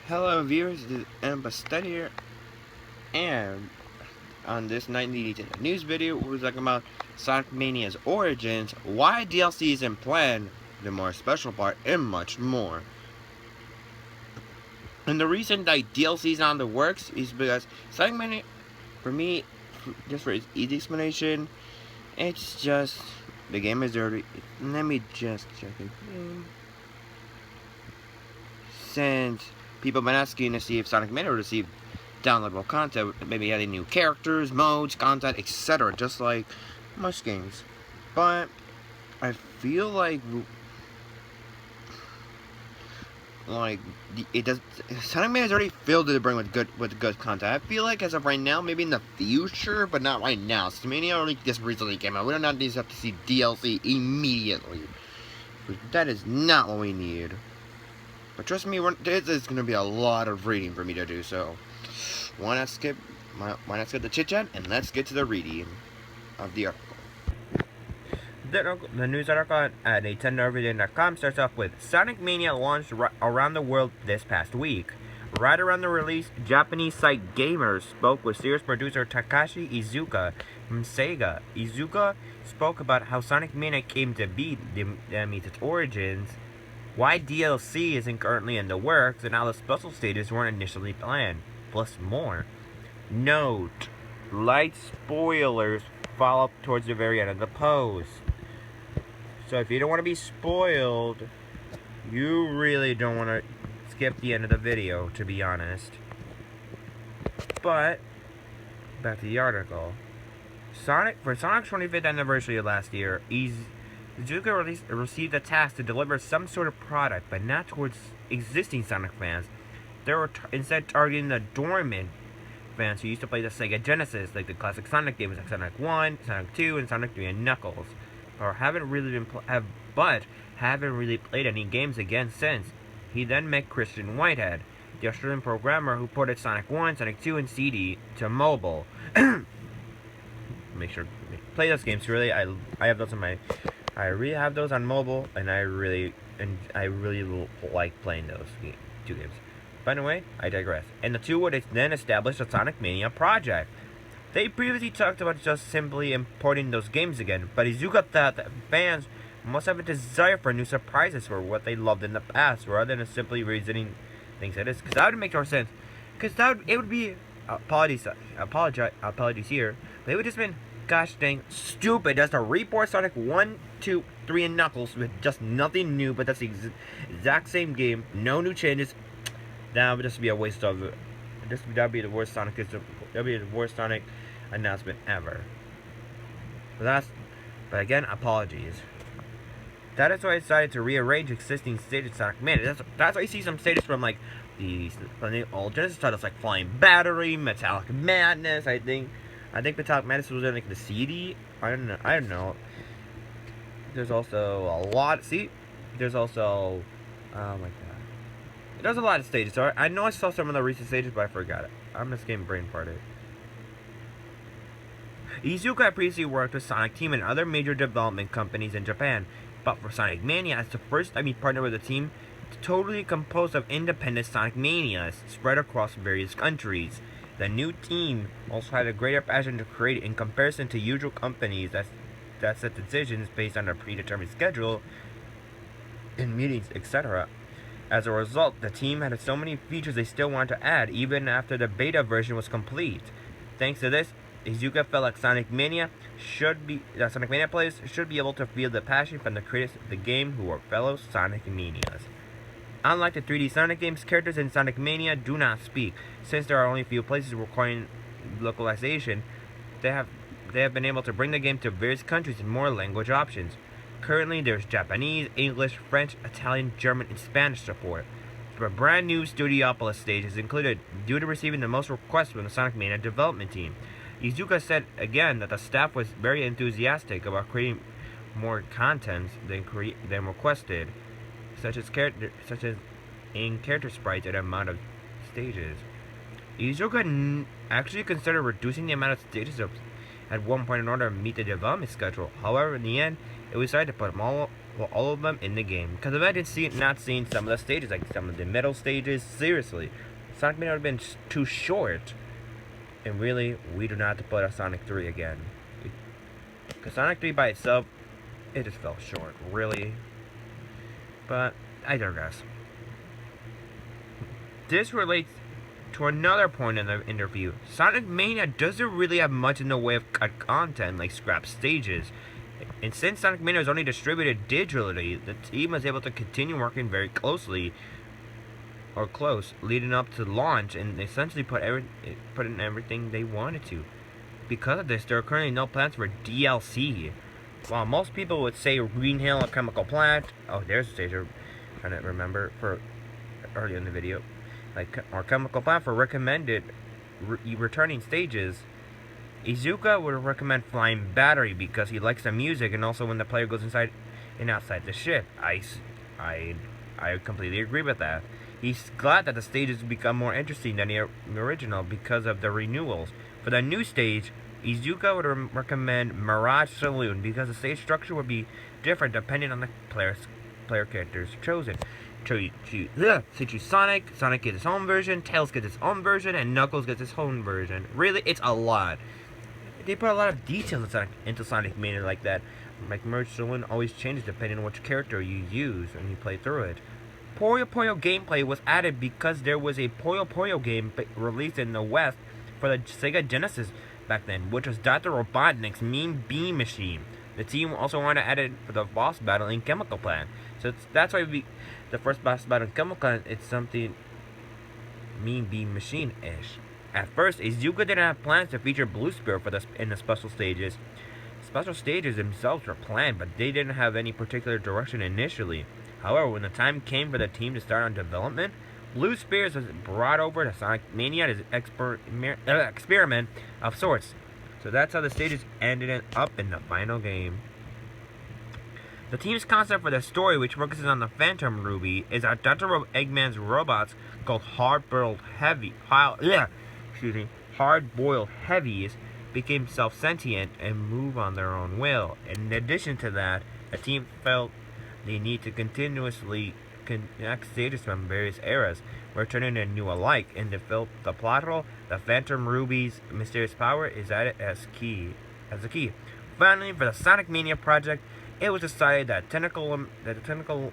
Hello viewers, this is Embasted here, and on this 90 news video, we're talking about Sonic Mania's Origins, why DLC is in plan, the more special part, and much more. And the reason that DLC is on the works is because Sonic Mania, for me, just for its easy explanation, it's just, the game is dirty. Let me just check it. Since people have been asking to see if Sonic Mania will receive downloadable content, maybe adding new characters, modes, content, etc., just like most games. But I feel like it does. Sonic Mania is already filled to the brim with good content. I feel like as of right now, maybe in the future, but not right now. Sonic Mania only just recently came out. We don't have to see DLC immediately. That is not what we need. But trust me, there's going to be a lot of reading for me to do, so why not skip the chit-chat, and let's get to the reading of the article. The news article at NintendoEveryday.com starts off with Sonic Mania launched around the world this past week. Right around the release, Japanese site Gamers spoke with series producer Takashi Iizuka from SEGA. Iizuka spoke about how Sonic Mania came to be, that means its origins, why DLC isn't currently in the works, and how the special stages weren't initially planned, plus more. Note, light spoilers follow up towards the very end of the post. So if you don't want to be spoiled, you really don't want to skip the end of the video, to be honest. But, back to the article. For Sonic's 25th anniversary last year, Iizuka received a task to deliver some sort of product, but not towards existing Sonic fans. They were instead targeting the dormant fans who used to play the Sega Genesis, like the classic Sonic games like Sonic 1, Sonic 2, and Sonic 3 and Knuckles, or haven't really played any games again since. He then met Christian Whitehead, the Australian programmer who ported Sonic 1, Sonic 2, and CD to mobile. Make sure to play those games. Really, I have those on my. I really have those on mobile, and I really like playing those two games. By the way, I digress. And the two would then establish a Sonic Mania project. They previously talked about just simply importing those games again, but Iizuka thought that fans must have a desire for new surprises for what they loved in the past, rather than simply revisiting things like this. Because that would make more sense. Because it would be apologies here, but it would just been gosh dang stupid just to report Sonic 1, 2, 3, and Knuckles with just nothing new, but that's the exact same game, no new changes. That would just be a waste of it. That'd be the worst Sonic. That'd be the worst Sonic announcement ever. But again, apologies. That is why I decided to rearrange existing stages of Sonic Mania. That's why you see some stages from the old Genesis titles like Flying Battery, Metallic Madness. I think Metallic Madness was in like the CD. I don't know. There's also a lot. There's also oh my god. There's a lot of stages. So I know I saw some of the recent stages, but I forgot it. I'm just getting brain farted. Iizuka previously worked with Sonic Team and other major development companies in Japan, but for Sonic Mania, it's the first time he partnered with a team totally composed of independent Sonic Manias spread across various countries. The new team also had a greater passion to create in comparison to usual companies that set decisions based on a predetermined schedule in meetings, etc. As a result, the team had so many features they still wanted to add, even after the beta version was complete. Thanks to this, Iizuka felt like Sonic Mania players should be able to feel the passion from the creators of the game who are fellow Sonic Manias. Unlike the 3D Sonic games, characters in Sonic Mania do not speak. Since there are only a few places requiring localization, they have been able to bring the game to various countries and more language options. Currently, there's Japanese, English, French, Italian, German, and Spanish support. For a brand new Studiopolis stage is included due to receiving the most requests from the Sonic Mania development team. Iizuka said again that the staff was very enthusiastic about creating more content than requested, such as in character sprites and amount of stages. Iizuka actually considered reducing the amount of stages at one point in order to meet the development schedule. However, in the end, it was decided to put them all of them in the game. Because imagine not seeing some of the stages, like some of the middle stages. Seriously, Sonic Mania would have been too short. And really, we do not have to put a Sonic 3 again. Because Sonic 3 by itself, it just fell short, really. But I digress. This relates to another point in the interview. Sonic Mania doesn't really have much in the way of cut content like scrap stages. And since Sonic Mania is only distributed digitally, the team was able to continue working very close, leading up to launch, and essentially put in everything they wanted to. Because of this, there are currently no plans for DLC. While most people would say Green Hill or Chemical Plant, oh, there's a stage I'm trying to remember for earlier in the video, or Chemical Plant for recommended returning stages, Iizuka would recommend Flying Battery because he likes the music and also when the player goes inside and outside the ship. I completely agree with that. He's glad that the stages become more interesting than the original because of the renewals. For the new stage, Iizuka would recommend Mirage Saloon because the stage structure would be different depending on the player characters chosen. So you choose Sonic gets his own version, Tails gets his own version, and Knuckles gets his own version. Really, it's a lot. They put a lot of details into Sonic Mania like that. Like Mirage Saloon always changes depending on which character you use when you play through it. Puyo Puyo gameplay was added because there was a Puyo Puyo game released in the West for the Sega Genesis back then, which was Dr. Robotnik's Mean Beam Machine. The team also wanted to add it for the boss battle in Chemical Plant. So that's why the first boss battle in Chemical Plant, it's something Mean Beam Machine-ish. At first, Iizuka didn't have plans to feature Blue Spear in the special stages. Special stages themselves were planned, but they didn't have any particular direction initially. However, when the time came for the team to start on development, Blue Spears was brought over to Sonic Mania as an experiment of sorts. So that's how the stages ended up in the final game. The team's concept for the story, which focuses on the Phantom Ruby, is that Dr. Eggman's robots called hard-boiled heavies became self-sentient and move on their own will. In addition to that, the team felt they need to continuously connect stages from various eras, returning a new alike, and to fill the plot hole, the Phantom Ruby's mysterious power is added as a key. Finally, for the Sonic Mania project, it was decided that the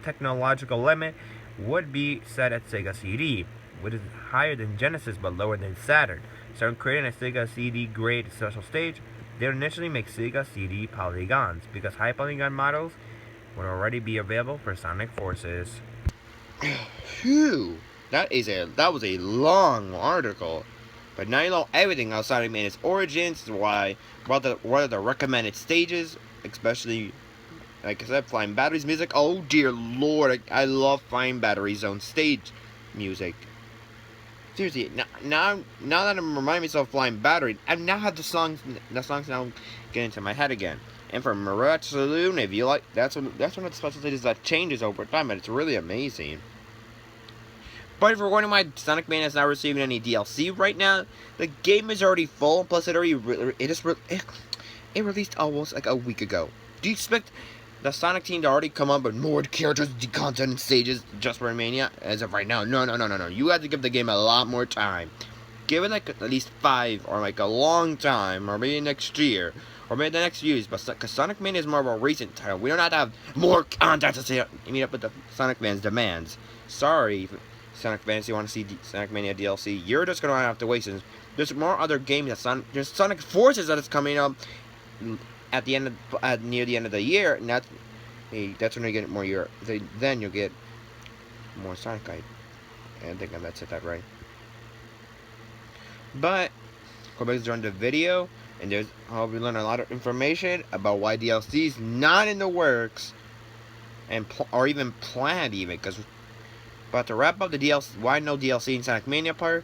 technological limit would be set at Sega CD, which is higher than Genesis but lower than Saturn. So in creating a Sega CD grade special stage, they would initially make Sega CD polygons, because high polygon models would already be available for Sonic Forces. Phew! That was a long article. But now you know everything about Sonic Mania's origins, what are the recommended stages, especially, like I said, Flying Battery's music. Oh dear lord, I love Flying Battery's own stage music. Seriously, now that I'm reminding myself of Flying Battery, I now have the songs now get into my head again. And for Mirage Saloon, if you like, that's one of the special stages that changes over time, and it's really amazing. But if you're wondering why Sonic Mania is not receiving any DLC right now, the game is already full. Plus, it released almost like a week ago. Do you expect the Sonic team to already come up with more characters, content, and stages just for Mania? As of right now, no. You have to give the game a lot more time. Give it like at least 5 or like a long time, or maybe next year, or maybe the next few years. But because Sonic Mania is more of a recent title, we don't have to have more content to meet up with the Sonic fans' demands. Sorry, Sonic fans, you want to see Sonic Mania DLC, you're just gonna have to wait. Since there's more other games there's Sonic Forces that is coming up at the end of near the end of the year, and that's when you get more then you'll get more Sonic. I think I said that right. But go back to join the video, and I hope you learn a lot of information about why DLC is not in the works, and or even planned even. But to wrap up the DLC, why no DLC in Sonic Mania part?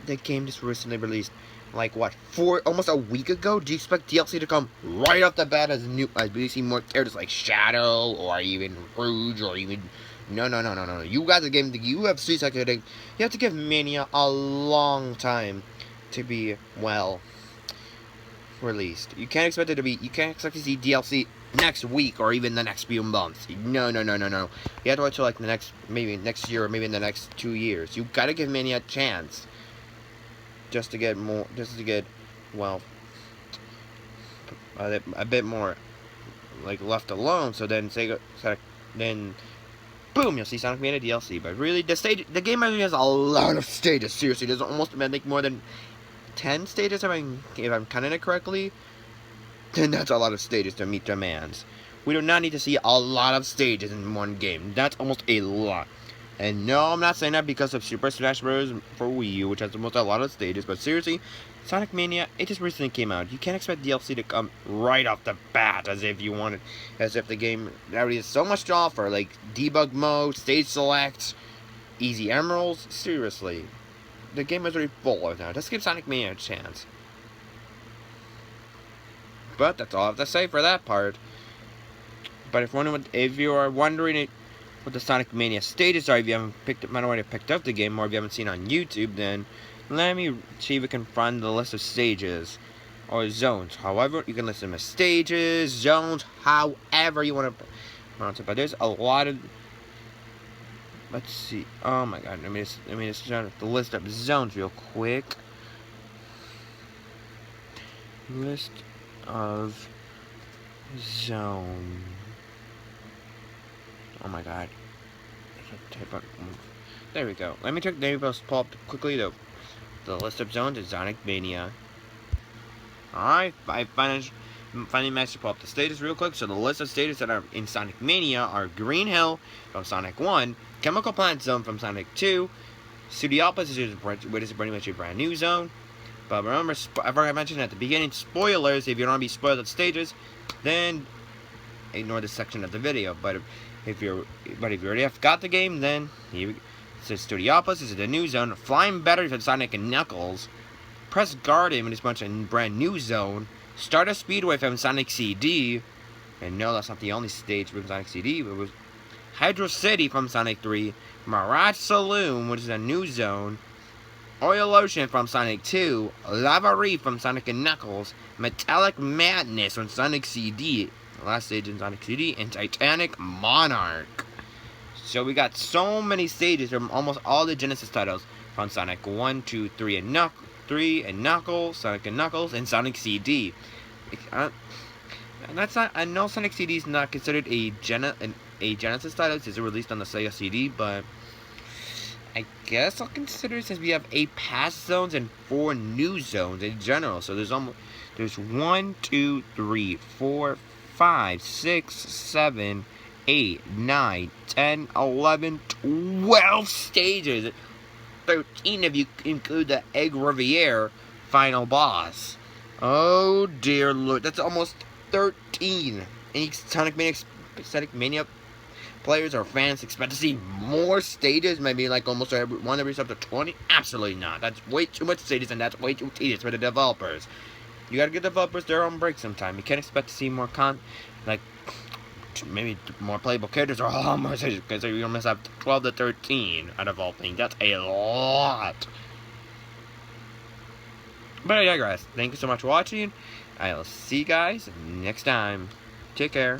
The game just recently released, like what, almost a week ago? Do you expect DLC to come right off the bat as we see more characters like Shadow or even Rouge or even no. You guys are giving the UFC sector. You have to give Mania a long time to be well. released. You can't expect it to be. You can't expect to see DLC next week or even the next few months. No. You have to wait till like the next, maybe next year or maybe in the next 2 years. You gotta give Mania a chance. Just to get more. Just to get, well, a bit more, like, left alone. So then Sega, then boom, you'll see Sonic Mania DLC. But really, the game actually has a lot of stages. Seriously, there's almost, I think, more than 10 stages, if I'm counting it correctly. Then that's a lot of stages to meet demands. We do not need to see a lot of stages in one game. That's almost a lot. And no, I'm not saying that because of Super Smash Bros. For Wii U, which has almost a lot of stages. But seriously, Sonic Mania, it just recently came out. You can't expect DLC to come right off the bat as if the game already has so much to offer, like debug mode, stage select, easy emeralds. Seriously, the game is already full right now. Just give Sonic Mania a chance. But that's all I have to say for that part. But if you are wondering what the Sonic Mania stages are, if you haven't already picked up the game, or if you haven't seen on YouTube, then let me see if we can find the list of stages or zones. However, you can list them as stages, zones, however you want to pronounce it. But there's a lot of. Let's see. Oh my God! Let me just try the list of zones real quick. List of zone. Oh my God. There we go. Let me pull up quickly the list of zones in Sonic Mania. Alright, I finally managed to pull up the stages real quick. So the list of stages that are in Sonic Mania are Green Hill from Sonic 1, Chemical Plant Zone from Sonic 2, Studiopolis, which is pretty much a brand new zone. But remember, I forgot to mention at the beginning, spoilers. If you don't want to be spoiled at stages, then ignore this section of the video. But if you already have got the game, then here we go. It says Studiopolis, this is the new zone. Flying Battery from Sonic and Knuckles. Press Garden, which is a brand new zone. Stardust Speedway from Sonic CD. And no, that's not the only stage from Sonic CD. It was Hydro City from Sonic 3. Mirage Saloon, which is a new zone. Oil Ocean from Sonic 2, Lava Reef from Sonic & Knuckles, Metallic Madness from Sonic CD, the last stage in Sonic CD, and Titanic Monarch. So we got so many stages from almost all the Genesis titles, from Sonic 1, 2, 3, and Knuckles, Sonic & Knuckles, and Sonic CD. And that's not, I know Sonic CD is not considered a Genesis title since it released on the SEGA CD, but I guess I'll consider it since we have 8 past zones and 4 new zones in general. So there's 1, 2, 3, 4, 5, 6, 7, 8, 9, 10, 11, 12 stages. 13 if you include the Egg Riviere final boss. Oh dear Lord, that's almost 13. Any Sonic Mania players or fans expect to see more stages, maybe like almost one every up to 20? Absolutely not. That's way too much stages, and that's way too tedious for the developers. You gotta give developers their own break sometime. You can't expect to see more maybe more playable characters or a lot more stages, because you're gonna miss out 12 to 13 out of all things. That's a lot. But I digress. Thank you so much for watching. I'll see you guys next time. Take care.